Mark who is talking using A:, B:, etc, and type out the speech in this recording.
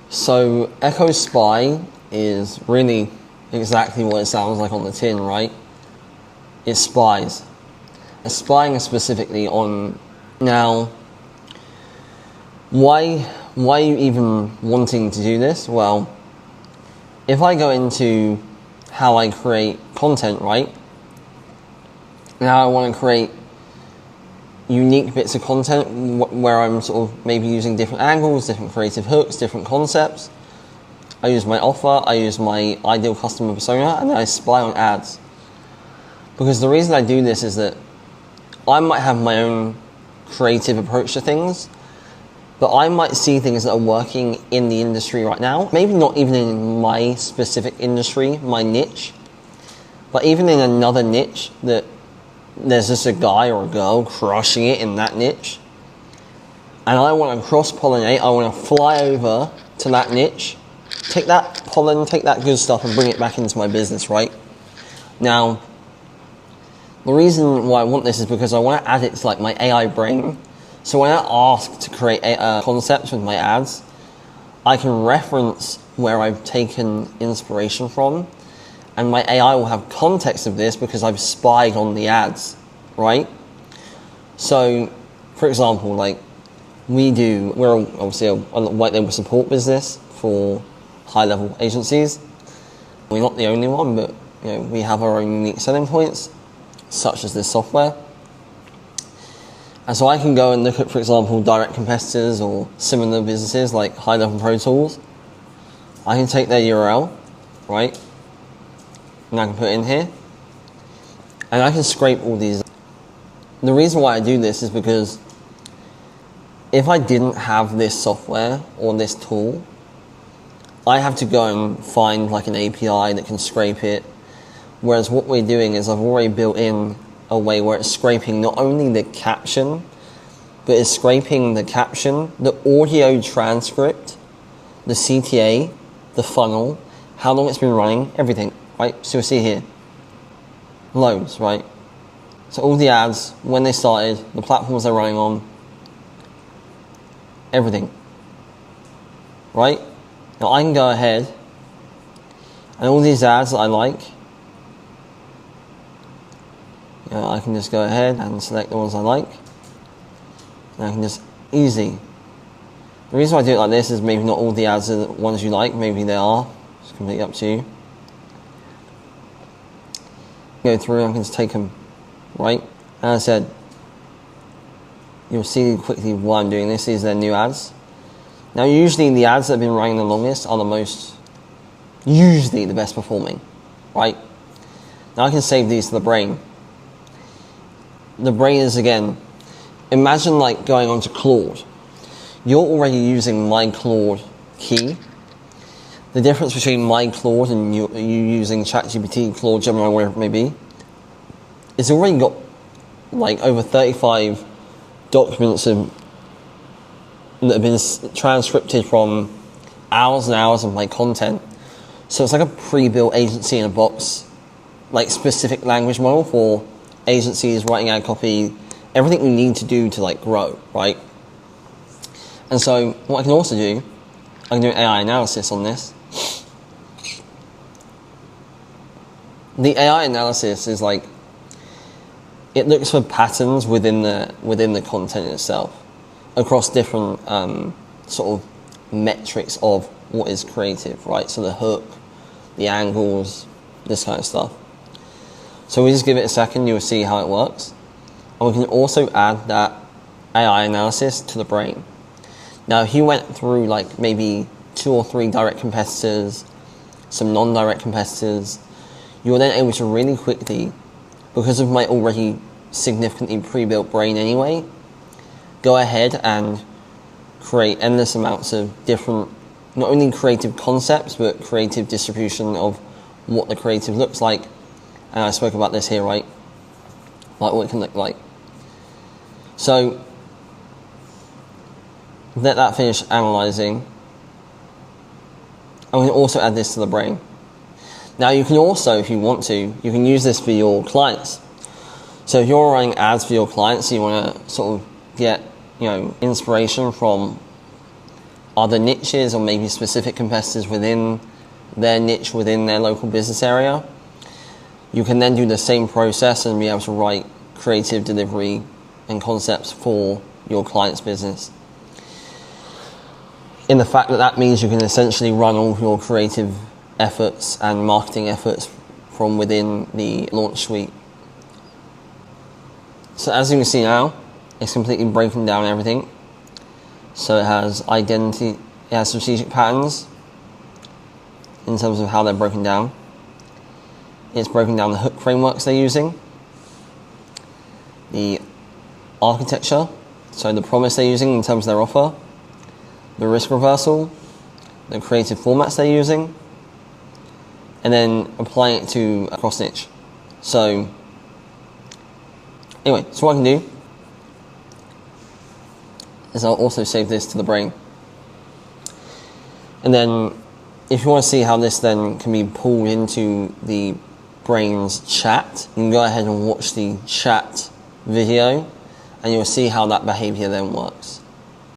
A: So EchoSpy is really exactly what it sounds like on the tin, right? It spies. It's spying specifically on... Now, why are you even wanting to do this? Well, if I go into how I create content, right? Now I want to create unique bits of content where I'm sort of maybe using different angles, different creative hooks, different concepts. I use my offer, I use my ideal customer persona, and then I spy on ads. Because the reason I do this is that I might have my own creative approach to things, but I might see things that are working in the industry right now. Maybe not even in my specific industry, my niche, but even in another niche that there's just a guy or a girl crushing it in that niche. And I want to cross-pollinate, I want to fly over to that niche, take that pollen, take that good stuff and bring it back into my business, right? Now, the reason why I want this is because I want to add it to like my AI brain. So when I ask to create concepts with my ads, I can reference where I've taken inspiration from, and my AI will have context of this because I've spied on the ads, right? So, for example, like we're obviously a white label support business for high-level agencies. We're not the only one, but we have our own unique selling points, such as this software. And so I can go and look at, for example, direct competitors or similar businesses like High Level Pro Tools. I can take their URL, right? And I can put it in here. And I can scrape all these. The reason why I do this is because if I didn't have this software or this tool, I have to go and find like an API that can scrape it. Whereas what we're doing is I've already built in a way where it's scraping not only the caption, but it's scraping the caption, the audio transcript, the CTA, the funnel, how long it's been running, everything, right? So you'll see here, loads, right? So all the ads, when they started, the platforms they're running on, everything, right? Now I can go ahead and all these ads that I like, I can just go ahead and select the ones I like. And I can just easy. The reason why I do it like this is maybe not all the ads are the ones you like, maybe they are. It's completely up to you. Go through, I can just take them, right? As I said, you'll see quickly why I'm doing this. These are their new ads. Now usually the ads that have been running the longest are usually the best performing, right? Now I can save these to the brain. The brain is, again, imagine like going onto Claude. You're already using my Claude key. The difference between my Claude and you using ChatGPT, Claude, Gemini, whatever it may be, it's already got like over 35 documents that have been transcripted from hours and hours of my content. So it's like a pre-built agency in a box, like specific language model for agencies, writing ad copy, everything we need to do to like grow, right? And so what I can also do, I can do AI analysis on this. The AI analysis is like, it looks for patterns within the content itself, across different sort of metrics of what is creative, right? So the hook, the angles, this kind of stuff. So we just give it a second, you'll see how it works. And we can also add that AI analysis to the brain. Now, if you went through like maybe 2 or 3 direct competitors, some non-direct competitors, you're then able to really quickly, because of my already significantly pre-built brain anyway, go ahead and create endless amounts of different, not only creative concepts, but creative distribution of what the creative looks like. And I spoke about this here, right? Like what it can look like. So, let that finish analyzing. And we can also add this to the brain. Now you can also, if you want to, you can use this for your clients. So if you're running ads for your clients, you want to sort of get, inspiration from other niches or maybe specific competitors within their niche, within their local business area. You can then do the same process and be able to write creative delivery and concepts for your client's business. In the fact that that means you can essentially run all your creative efforts and marketing efforts from within the launch suite. So as you can see now, it's completely breaking down everything. So it has identity, it has strategic patterns in terms of how they're broken down. It's broken down the hook frameworks they're using, the architecture, so the promise they're using in terms of their offer, the risk reversal, the creative formats they're using, and then applying it to a cross niche. So anyway, so what I can do is I'll also save this to the brain. And then if you want to see how this then can be pulled into the brain's chat, you can go ahead and watch the chat video and you'll see how that behavior then works.